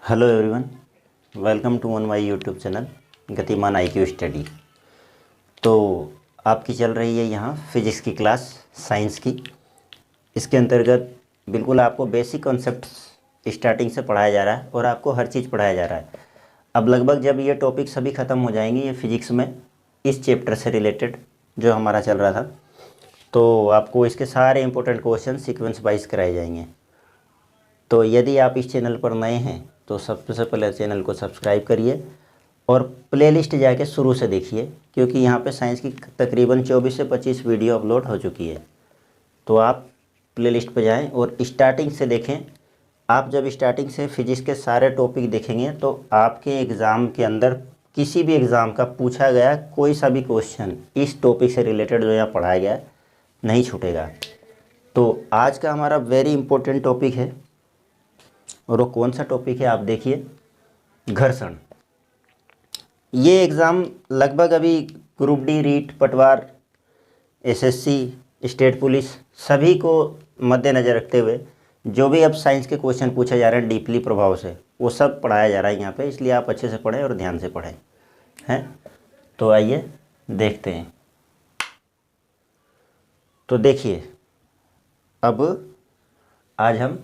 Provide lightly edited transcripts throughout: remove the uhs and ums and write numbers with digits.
Hello everyone, welcome to on my YouTube channel Gatiman IQ study. तो आपकी चल रही है यहाँ फिजिक्स की क्लास, साइंस की। इसके अंतर्गत बिल्कुल आपको बेसिक कॉन्सेप्ट स्टार्टिंग से पढ़ाया जा रहा है और आपको हर चीज़ पढ़ाया जा रहा है। अब लगभग जब ये टॉपिक सभी ख़त्म हो जाएंगे ये फिजिक्स में, इस चैप्टर से रिलेटेड जो हमारा चल रहा था, तो आपको इसके सारे इंपॉर्टेंट क्वेश्चन सीक्वेंस वाइज कराए जाएंगे। तो यदि आप इस चैनल पर नए हैं तो सबसे पहले चैनल को सब्सक्राइब करिए और प्लेलिस्ट जाके शुरू से देखिए, क्योंकि यहाँ पे साइंस की तकरीबन 24 से 25 वीडियो अपलोड हो चुकी है। तो आप प्लेलिस्ट पे जाएं और स्टार्टिंग से देखें। आप जब स्टार्टिंग से फिजिक्स के सारे टॉपिक देखेंगे तो आपके एग्ज़ाम के अंदर किसी भी एग्ज़ाम का पूछा गया कोई सा भी क्वेश्चन इस टॉपिक से रिलेटेड जो यहाँ पढ़ाया गया नहीं छूटेगा। तो आज का हमारा वेरी इंपॉर्टेंट टॉपिक है, और वो कौन सा टॉपिक है आप देखिए, घर्षण। ये एग्ज़ाम लगभग अभी ग्रुप डी, रीट, पटवार, SSC, स्टेट पुलिस सभी को मद्देनज़र रखते हुए जो भी अब साइंस के क्वेश्चन पूछे जा रहे हैं डीपली प्रभाव से, वो सब पढ़ाया जा रहा है यहाँ पे। इसलिए आप अच्छे से पढ़ें और ध्यान से पढ़ें, हैं। तो आइए देखते हैं। तो देखिए, अब आज हम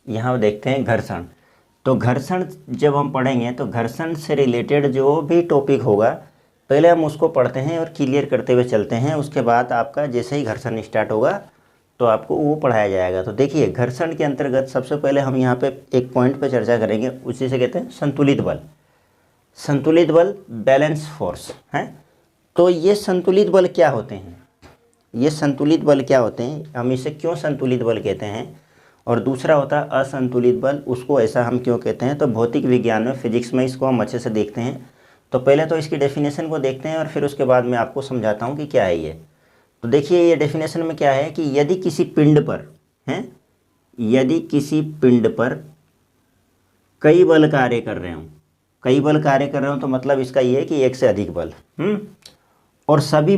यहाँ देखते हैं घर्षण। तो घर्षण जब हम पढ़ेंगे तो घर्षण से रिलेटेड जो भी टॉपिक होगा पहले हम उसको पढ़ते हैं और क्लियर करते हुए चलते हैं। उसके बाद आपका जैसे ही घर्षण स्टार्ट होगा तो आपको वो पढ़ाया जाएगा। तो देखिए, घर्षण के अंतर्गत सबसे पहले हम यहाँ पे एक पॉइंट पे चर्चा करेंगे, उसी से कहते हैं संतुलित बल। संतुलित बल, बैलेंस फोर्स, हैं। तो ये संतुलित बल क्या होते हैं, ये संतुलित बल क्या होते हैं, हम इसे क्यों संतुलित बल कहते हैं, और दूसरा होता है असंतुलित बल, उसको ऐसा हम क्यों कहते हैं। तो भौतिक विज्ञान में, फिजिक्स में इसको हम अच्छे से देखते हैं। तो पहले तो इसकी डेफिनेशन को देखते हैं और फिर उसके बाद मैं आपको समझाता हूँ कि क्या है ये। तो देखिए, ये डेफिनेशन में क्या है कि यदि किसी पिंड पर, हैं, यदि किसी पिंड पर कई बल कार्य कर रहे हों, कई बल कार्य कर रहे हों, तो मतलब इसका ये है कि एक से अधिक बल, और सभी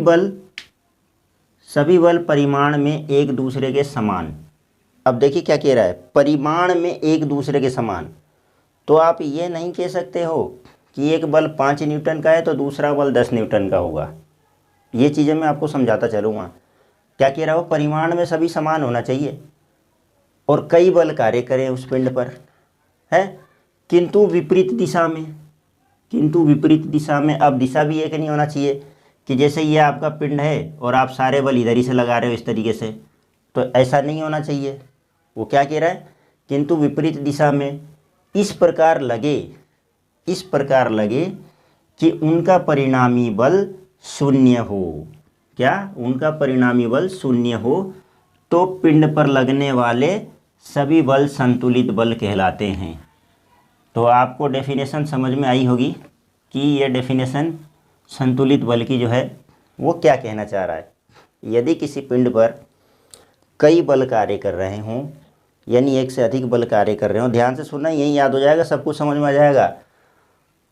बल परिमाण में एक दूसरे के समान। अब देखिए क्या कह रहा है, परिमाण में एक दूसरे के समान। तो आप ये नहीं कह सकते हो कि एक बल 5 न्यूटन का है तो दूसरा बल 10 न्यूटन का होगा। ये चीज़ें मैं आपको समझाता चलूँगा। क्या कह रहा हो, परिमाण में सभी समान होना चाहिए और कई बल कार्य करें उस पिंड पर, है, किंतु विपरीत दिशा में। किंतु विपरीत दिशा में, अब दिशा भी एक नहीं होना चाहिए कि जैसे ये आपका पिंड है और आप सारे बल इधर ही से लगा रहे हो इस तरीके से, तो ऐसा नहीं होना चाहिए। वो क्या कह रहा है, किंतु विपरीत दिशा में इस प्रकार लगे कि उनका परिणामी बल शून्य हो। क्या, उनका परिणामी बल शून्य हो, तो पिंड पर लगने वाले सभी बल संतुलित बल कहलाते हैं। तो आपको डेफिनेशन समझ में आई होगी कि ये डेफिनेशन संतुलित बल की जो है वो क्या कहना चाह रहा है। यदि किसी पिंड पर कई बल कार्य कर रहे हों, यानी एक से अधिक बल कार्य कर रहे हो, ध्यान से सुनना, यही याद हो जाएगा, सब कुछ समझ में आ जाएगा,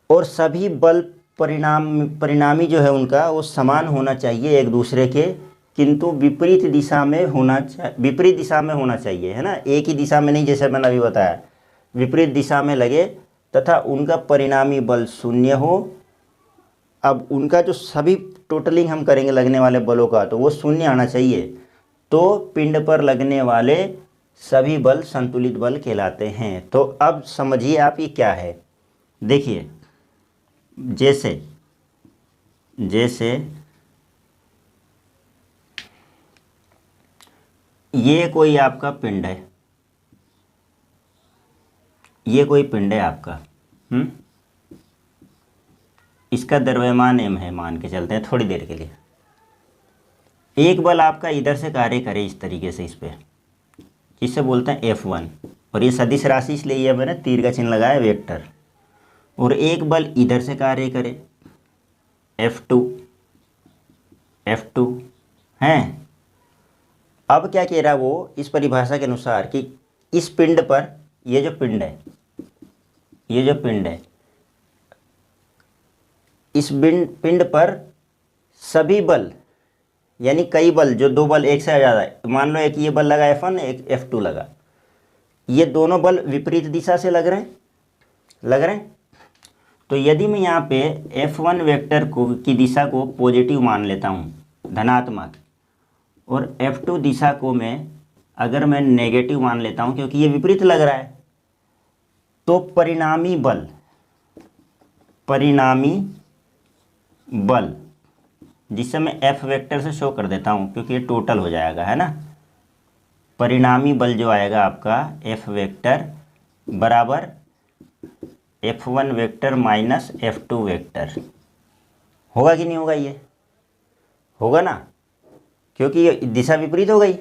और सभी बल परिणामी जो है उनका वो समान होना चाहिए एक दूसरे के, किंतु विपरीत दिशा में होना चाहिए, है ना। एक ही दिशा में नहीं, जैसे मैंने अभी बताया, विपरीत दिशा में लगे तथा उनका परिणामी बल शून्य हो। अब उनका जो सभी टोटलिंग हम करेंगे लगने वाले बलों का, तो वो शून्य आना चाहिए। तो पिंड पर लगने वाले सभी बल संतुलित बल कहलाते हैं। तो अब समझिए आप ये क्या है। देखिए, जैसे ये कोई आपका पिंड है, ये कोई पिंड है आपका, इसका द्रव्यमान m है, मान के चलते हैं थोड़ी देर के लिए। एक बल आपका इधर से कार्य करे इस तरीके से, इस पे, इसे बोलते हैं F1, और ये सदिश राशि इसलिए ये मैंने तीर का चिन्ह लगाया, वेक्टर। और एक बल इधर से कार्य करे F2 हैं। अब क्या कह रहा है वो, इस परिभाषा के अनुसार कि इस पिंड पर, ये जो पिंड है, इस पिंड पर सभी बल, यानी कई बल, जो दो बल एक से ज़्यादा है, मान लो एक ये बल लगा F1, एक F2 लगा, ये दोनों बल विपरीत दिशा से लग रहे हैं, लग रहे हैं। तो यदि मैं यहाँ पे F1 वेक्टर को की दिशा को पॉजिटिव मान लेता हूँ, धनात्मक, और F2 दिशा को मैं अगर मैं नेगेटिव मान लेता हूँ क्योंकि ये विपरीत लग रहा है, तो परिणामी बल जिसे मैं F वेक्टर से शो कर देता हूँ क्योंकि ये टोटल हो जाएगा, है ना। परिणामी बल जो आएगा आपका F वेक्टर बराबर F1 vector minus F2 vector. होगा कि नहीं होगा? ये होगा ना, क्योंकि ये दिशा विपरीत हो गई।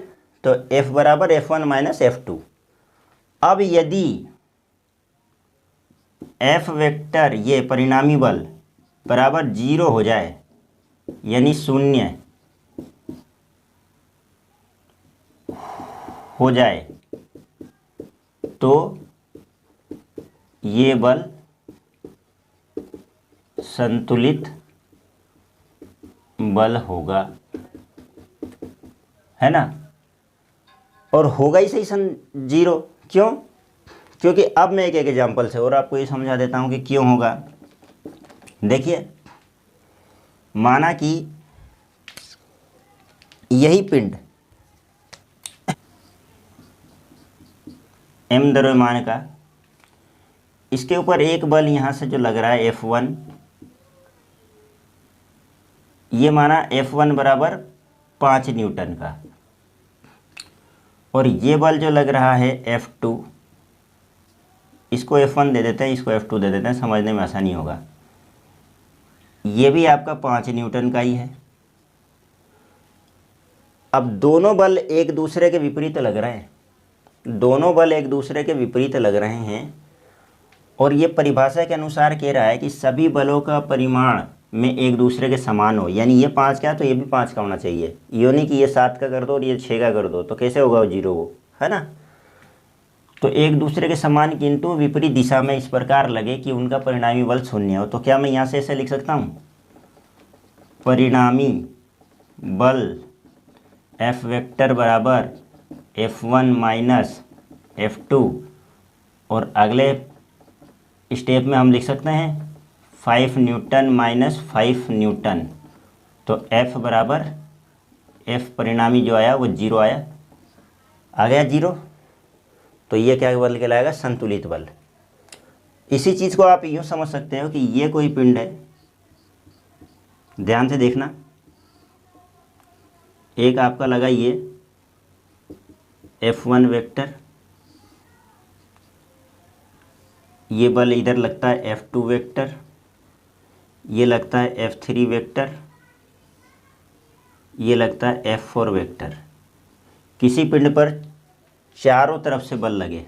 तो F बराबर F1 माइनस F2। अब यदि F वेक्टर ये परिणामी बल बराबर 0 हो जाए, यानी शून्य हो जाए, तो ये बल संतुलित बल होगा, है ना। और होगा ही सही 0। क्यों? क्योंकि अब मैं एक एग्जांपल से और आपको ये समझा देता हूँ कि क्यों होगा। देखिए, माना कि यही पिंड m द्रव्यमान का, इसके ऊपर एक बल यहाँ से जो लग रहा है F1, ये माना F1 बराबर 5 न्यूटन का, और ये बल जो लग रहा है F2, इसको F1 दे देते हैं, इसको F2 दे देते हैं, समझने में आसानी होगा। ये भी आपका 5 न्यूटन का ही है। अब दोनों बल एक दूसरे के विपरीत लग रहे हैं, दोनों बल एक दूसरे के विपरीत लग रहे हैं, और ये परिभाषा के अनुसार कह रहा है कि सभी बलों का परिमाण में एक दूसरे के समान हो। यानी ये 5 का है तो ये भी 5 का होना चाहिए। ये नहीं कि ये 7 का कर दो और ये 6 का कर दो, तो कैसे होगा वो 0 हो, है ना। तो एक दूसरे के समान किंतु विपरीत दिशा में इस प्रकार लगे कि उनका परिणामी बल 0 हो। तो क्या मैं यहाँ से ऐसे लिख सकता हूँ, परिणामी बल F वेक्टर बराबर F1 माइनस F2, और अगले स्टेप में हम लिख सकते हैं 5 न्यूटन माइनस 5 न्यूटन। तो F बराबर F परिणामी जो आया वो 0 आया, आ गया 0। तो ये क्या बल कहलाएगा, संतुलित बल। इसी चीज़ को आप यूँ समझ सकते हो कि ये कोई पिंड है, ध्यान से देखना, एक आपका लगा ये F1 वेक्टर, ये बल इधर लगता है F2 वेक्टर, ये लगता है F3 वेक्टर, ये लगता है F4 वेक्टर। किसी पिंड पर चारों तरफ से बल लगे,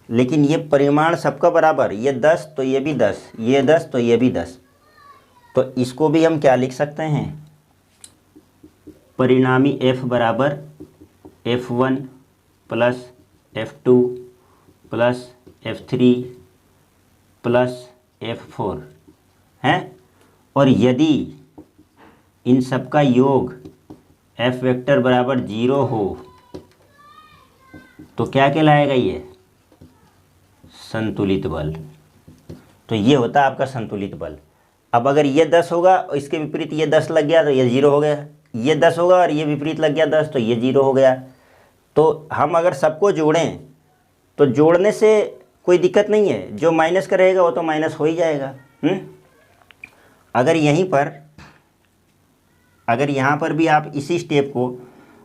लेकिन ये परिमाण सबका बराबर, ये 10 तो ये भी 10, ये 10 तो ये भी 10। तो इसको भी हम क्या लिख सकते हैं, परिणामी F बराबर F1 plus F2 plus F3 plus F4 है। और यदि इन सब का योग F वेक्टर बराबर 0 हो तो क्या कहलाएगा, ये संतुलित बल। तो ये होता है आपका संतुलित बल। अब अगर ये 10 होगा और इसके विपरीत ये 10 लग गया तो ये 0 हो गया, ये 10 होगा और ये विपरीत लग गया 10 तो ये 0 हो गया। तो हम अगर सबको जोड़ें तो जोड़ने से कोई दिक्कत नहीं है, जो माइनस का रहेगा वो तो माइनस हो ही जाएगा। अगर यहाँ पर भी आप इसी स्टेप को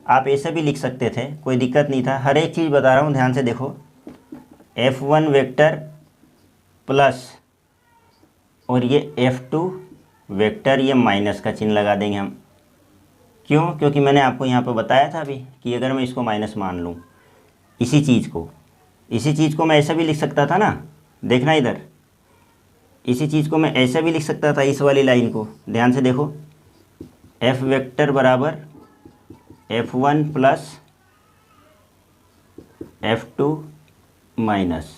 आप ऐसे भी लिख सकते थे, कोई दिक्कत नहीं था। हर एक चीज़ बता रहा हूँ, ध्यान से देखो, F1 वेक्टर प्लस और ये F2 वेक्टर, ये माइनस का चिन्ह लगा देंगे हम। क्यों? क्योंकि मैंने आपको यहाँ पर बताया था अभी कि अगर मैं इसको माइनस मान लूँ, इसी चीज़ को मैं ऐसा भी लिख सकता था ना, देखना इधर, इसी चीज़ को मैं ऐसा भी लिख सकता था, इस वाली लाइन को ध्यान से देखो, F वेक्टर बराबर F1 प्लस F2 माइनस,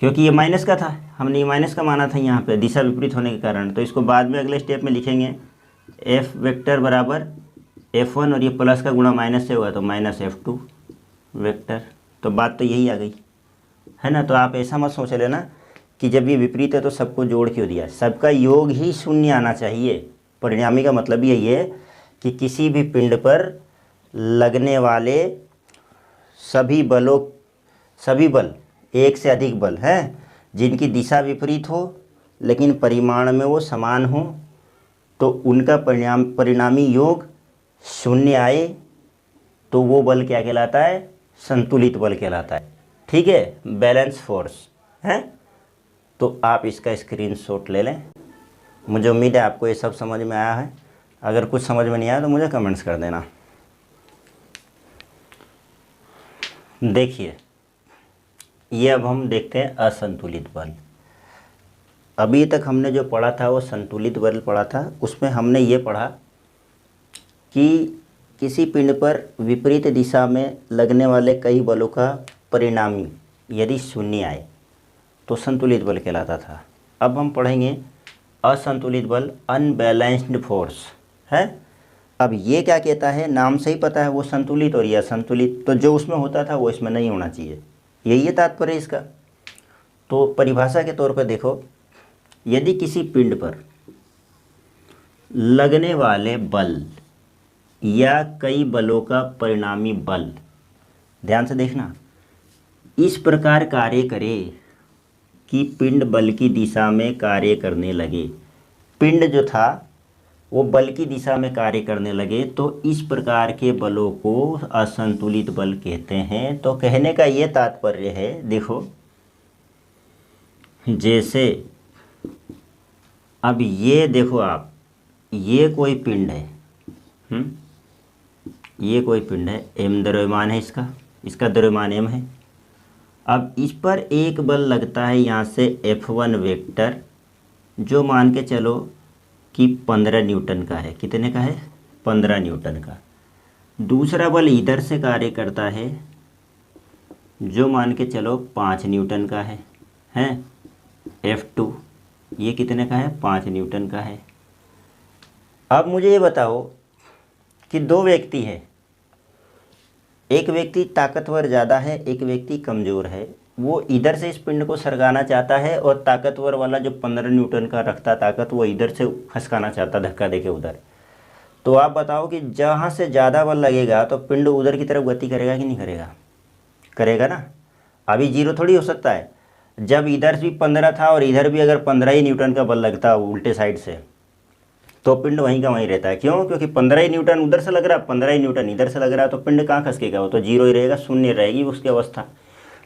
क्योंकि ये माइनस का था, हमने ये माइनस का माना था यहाँ पे दिशा विपरीत होने के कारण। तो इसको बाद में अगले स्टेप में लिखेंगे F वेक्टर बराबर F1 और ये प्लस का गुणा माइनस से होगा तो माइनस F2 वेक्टर। तो बात तो यही आ गई, है ना। तो आप ऐसा मत सोच लेना कि जब ये विपरीत है तो सबको जोड़ क्यों दिया, सबका योग ही शून्य आना चाहिए। परिणामी का मतलब यही है कि किसी भी पिंड पर लगने वाले सभी बल, एक से अधिक बल हैं जिनकी दिशा विपरीत हो लेकिन परिमाण में वो समान हो, तो उनका परिणामी योग शून्य आए तो वो बल क्या कहलाता है, संतुलित बल कहलाता है। ठीक है, बैलेंस फोर्स है। तो आप इसका स्क्रीनशॉट ले लें। मुझे उम्मीद है आपको ये सब समझ में आया है। अगर कुछ समझ में नहीं आया तो मुझे कमेंट्स कर देना। देखिए, ये अब हम देखते हैं असंतुलित बल। अभी तक हमने जो पढ़ा था वो संतुलित बल पढ़ा था। उसमें हमने ये पढ़ा कि किसी पिंड पर विपरीत दिशा में लगने वाले कई बलों का परिणामी यदि शून्य आए तो संतुलित बल कहलाता था। अब हम पढ़ेंगे असंतुलित बल, अनबैलेंस्ड फोर्स है। अब ये क्या कहता है, नाम से ही पता है वो संतुलित और ये असंतुलित, तो जो उसमें होता था वो इसमें नहीं होना चाहिए, यही है तात्पर्य इसका। तो परिभाषा के तौर पर देखो, यदि किसी पिंड पर लगने वाले बल या कई बलों का परिणामी बल, ध्यान से देखना, इस प्रकार कार्य करे कि पिंड बल की दिशा में कार्य करने लगे। पिंड जो था वो बल की दिशा में कार्य करने लगे, तो इस प्रकार के बलों को असंतुलित बल कहते हैं। तो कहने का ये तात्पर्य है, देखो जैसे अब ये देखो आप, ये कोई पिंड है, ये कोई पिंड है, m द्रव्यमान है, इसका द्रव्यमान m है। अब इस पर एक बल लगता है यहाँ से F1 वेक्टर, जो मान के चलो कि 15 न्यूटन का है। कितने का है, 15 न्यूटन का। दूसरा बल इधर से कार्य करता है जो मान के चलो 5 न्यूटन का है, F2, ये कितने का है, 5 न्यूटन का है। अब मुझे ये बताओ कि दो व्यक्ति है, एक व्यक्ति ताकतवर ज़्यादा है, एक व्यक्ति कमज़ोर है। वो इधर से इस पिंड को सरकाना चाहता है और ताकतवर वाला जो 15 न्यूटन का रखता ताकत, वो इधर से खसकाना चाहता, धक्का देके उधर। तो आप बताओ कि जहाँ से ज़्यादा बल लगेगा तो पिंड उधर की तरफ गति करेगा कि नहीं करेगा, करेगा ना। अभी जीरो थोड़ी हो सकता है। जब इधर भी 15 था और इधर भी अगर 15 ही न्यूटन का बल लगता उल्टे साइड से, तो पिंड वहीं का वहीं रहता है। क्यों, क्योंकि 15 ही न्यूटन उधर से लग रहा है, 15 ही न्यूटन इधर से लग रहा है, तो पिंड कहाँ खसकेगा, वो तो जीरो ही रहेगा, शून्य रहेगी उसकी अवस्था।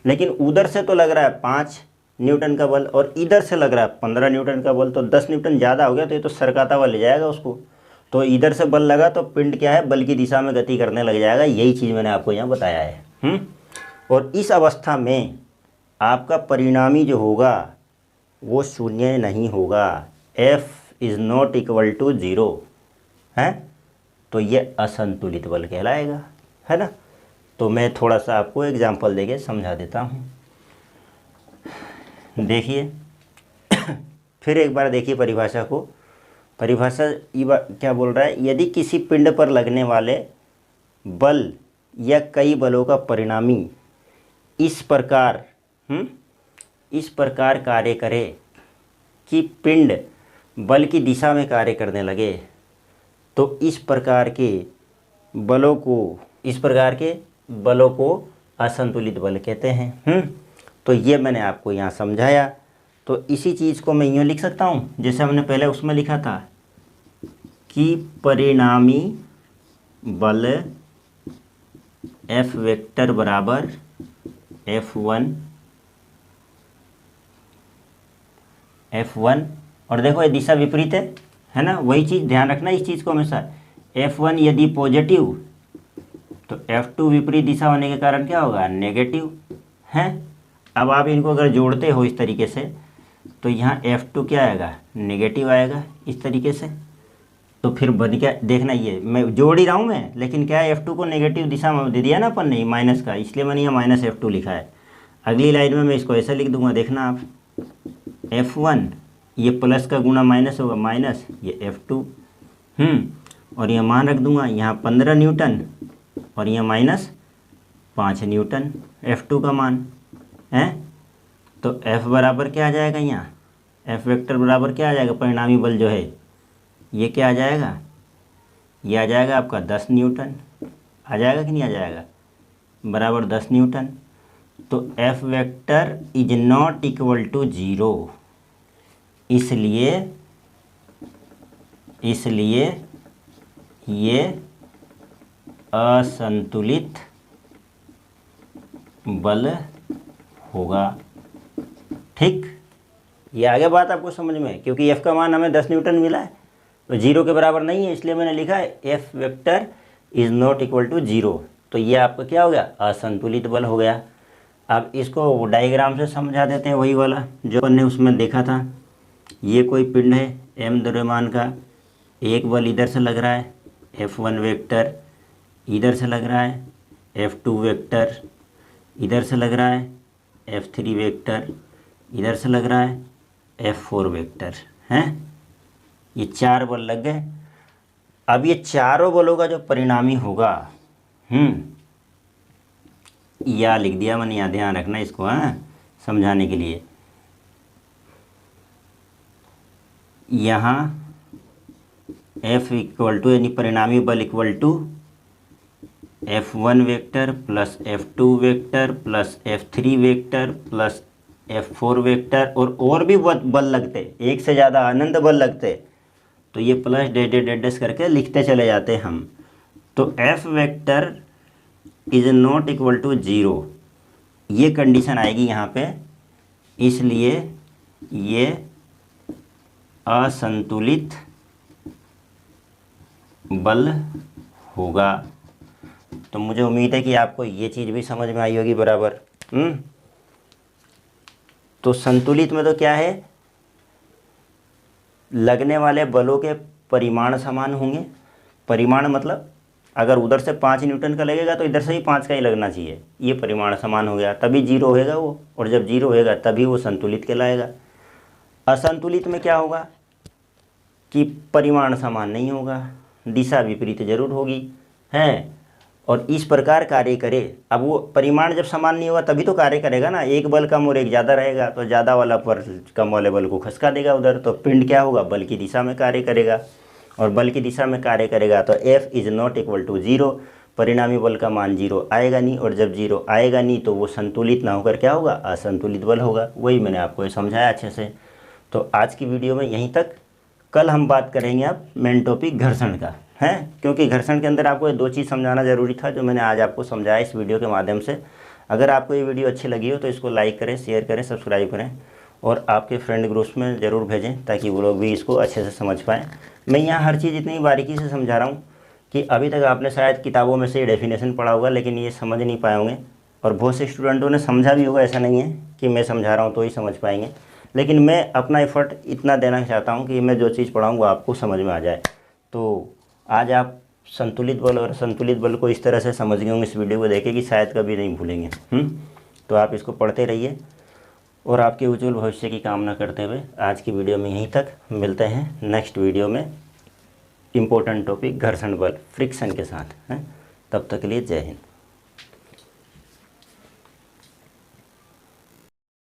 लेकिन उधर से तो लग रहा है 5 न्यूटन का बल और इधर से लग रहा है 15 न्यूटन का बल, तो 10 न्यूटन ज़्यादा हो गया, तो ये तो सरकाता हुआ ले जाएगा उसको। तो इधर से बल लगा तो पिंड क्या है, बल की दिशा में गति करने लग जाएगा। यही चीज़ मैंने आपको यहाँ बताया है। और इस अवस्था में आपका परिणामी जो होगा वो शून्य नहीं होगा, F is not equal to 0 है। तो ये असंतुलित बल कहलाएगा, है ना। तो मैं थोड़ा सा आपको एग्जांपल देके समझा देता हूँ। देखिए फिर एक बार देखिए परिभाषा को। परिभाषा क्या बोल रहा है, यदि किसी पिंड पर लगने वाले बल या कई बलों का परिणामी इस प्रकार कार्य करे कि पिंड बल की दिशा में कार्य करने लगे, तो इस प्रकार के बलों को असंतुलित बल कहते हैं। तो ये मैंने आपको यहाँ समझाया। तो इसी चीज़ को मैं यूँ लिख सकता हूँ, जैसे हमने पहले उसमें लिखा था कि परिणामी बल F वेक्टर बराबर F1 और देखो ये दिशा विपरीत है ना। वही चीज़ ध्यान रखना इस चीज़ को हमेशा। F1 यदि पॉजिटिव तो F2 विपरीत दिशा होने के कारण क्या होगा, नेगेटिव है। अब आप इनको अगर जोड़ते हो इस तरीके से तो यहाँ F2 क्या आएगा, नेगेटिव आएगा इस तरीके से। तो फिर बन क्या, देखना ये मैं जोड़ ही रहा हूँ मैं, लेकिन क्या है F2 को नेगेटिव दिशा में दे दिया ना अपन ने, माइनस का, इसलिए मैंने यहाँ माइनस F2 लिखा है। अगली लाइन में मैं इसको ऐसा लिख दूंगा, देखना आप, F1 ये प्लस का गुना माइनस होगा, माइनस ये F2 और यहाँ मान रख दूंगा यहाँ 15 न्यूटन और यहाँ माइनस 5 न्यूटन F2 का मान है। तो F बराबर क्या आ जाएगा यहाँ, F वेक्टर बराबर क्या आ जाएगा, परिणामी बल जो है ये क्या आ जाएगा, ये आ जाएगा आपका 10 न्यूटन। आ जाएगा कि नहीं आ जाएगा, बराबर 10 न्यूटन। तो F vector is not equal to 0, इसलिए ये असंतुलित बल होगा। ठीक, ये आ गया बात आपको समझ में, क्योंकि F का मान हमें 10 न्यूटन मिला है तो 0 के बराबर नहीं है, इसलिए मैंने लिखा है F vector is not equal to 0। तो ये आपका क्या हो गया, असंतुलित बल हो गया। अब इसको डायग्राम से समझा देते हैं, वही वाला जो अपन ने उसमें देखा था। ये कोई पिंड है m द्रव्यमान का, एक बल इधर से लग रहा है F1 वेक्टर, इधर से लग रहा है F2 वेक्टर, इधर से लग रहा है F3 वेक्टर, इधर से लग रहा है F4 वेक्टर हैं। ये 4 बल लग गए। अब ये चारों बलों का जो परिणामी होगा, या लिख दिया मैंने, यहाँ ध्यान रखना इसको, हाँ, समझाने के लिए। यहाँ F इक्वल टू यानी परिणामी बल equal to F1 vector plus F2 vector plus F3 vector plus F4 vector, और भी बल लगते, एक से ज़्यादा अनंत बल लगते, तो ये प्लस डेडेड करके लिखते चले जाते हम। तो F vector is not equal to 0, ये कंडीशन आएगी यहाँ पे, इसलिए ये असंतुलित बल होगा। तो मुझे उम्मीद है कि आपको ये चीज़ भी समझ में आई होगी बराबर। तो संतुलित में तो क्या है, लगने वाले बलों के परिमाण समान होंगे। परिमाण मतलब अगर उधर से 5 न्यूटन का लगेगा तो इधर से ही 5 का ही लगना चाहिए, ये परिमाण समान हो गया, तभी 0 होएगा वो, और जब 0 होएगा तभी वो संतुलित कहलाएगा। असंतुलित में क्या होगा कि परिमाण समान नहीं होगा, दिशा विपरीत जरूर होगी हैं, और इस प्रकार कार्य करे। अब वो परिमाण जब समान नहीं होगा तभी तो कार्य करेगा ना, एक बल कम और एक ज़्यादा रहेगा तो ज़्यादा वाला पर कम वाले बल को खसका देगा उधर, तो पिंड क्या होगा, बल की दिशा में कार्य करेगा, और बल की दिशा में कार्य करेगा तो F is not equal to 0, परिणामी बल का मान 0 आएगा नहीं, और जब 0 आएगा नहीं तो वो संतुलित ना होकर क्या होगा, असंतुलित बल होगा। वही मैंने आपको समझाया अच्छे से। तो आज की वीडियो में यहीं तक, कल हम बात करेंगे अब मेन टॉपिक घर्षण का है, क्योंकि घर्षण के अंदर आपको 2 चीज़ समझाना ज़रूरी था जो मैंने आज आपको समझाया इस वीडियो के माध्यम से। अगर आपको ये वीडियो अच्छी लगी हो तो इसको लाइक करें, शेयर करें, सब्सक्राइब करें, और आपके फ्रेंड ग्रुप्स में ज़रूर भेजें ताकि वो लोग भी इसको अच्छे से समझ पाएँ। मैं यहाँ हर चीज़ इतनी बारीकी से समझा रहा हूँ कि अभी तक आपने शायद किताबों में से ये डेफिनेशन पढ़ा होगा, लेकिन ये समझ नहीं पाए होंगे, और बहुत से स्टूडेंटों ने समझा भी होगा। ऐसा नहीं है कि मैं समझा रहा हूँ तो ही समझ पाएंगे, लेकिन मैं अपना एफर्ट इतना देना चाहता हूँ कि मैं जो चीज़ पढ़ाऊँ वो आपको समझ में आ जाए। तो आज आप संतुलित बल और असंतुलित बल को इस तरह से समझ गए होंगे इस वीडियो को देखे कि शायद कभी नहीं भूलेंगे। तो आप इसको पढ़ते रहिए, और आपके उज्जवल भविष्य की कामना करते हुए आज की वीडियो में यहीं तक। मिलते हैं नेक्स्ट वीडियो में इम्पोर्टेंट टॉपिक घर्षण बल, फ्रिक्शन के साथ हैं। तब तक के लिए जय हिंद।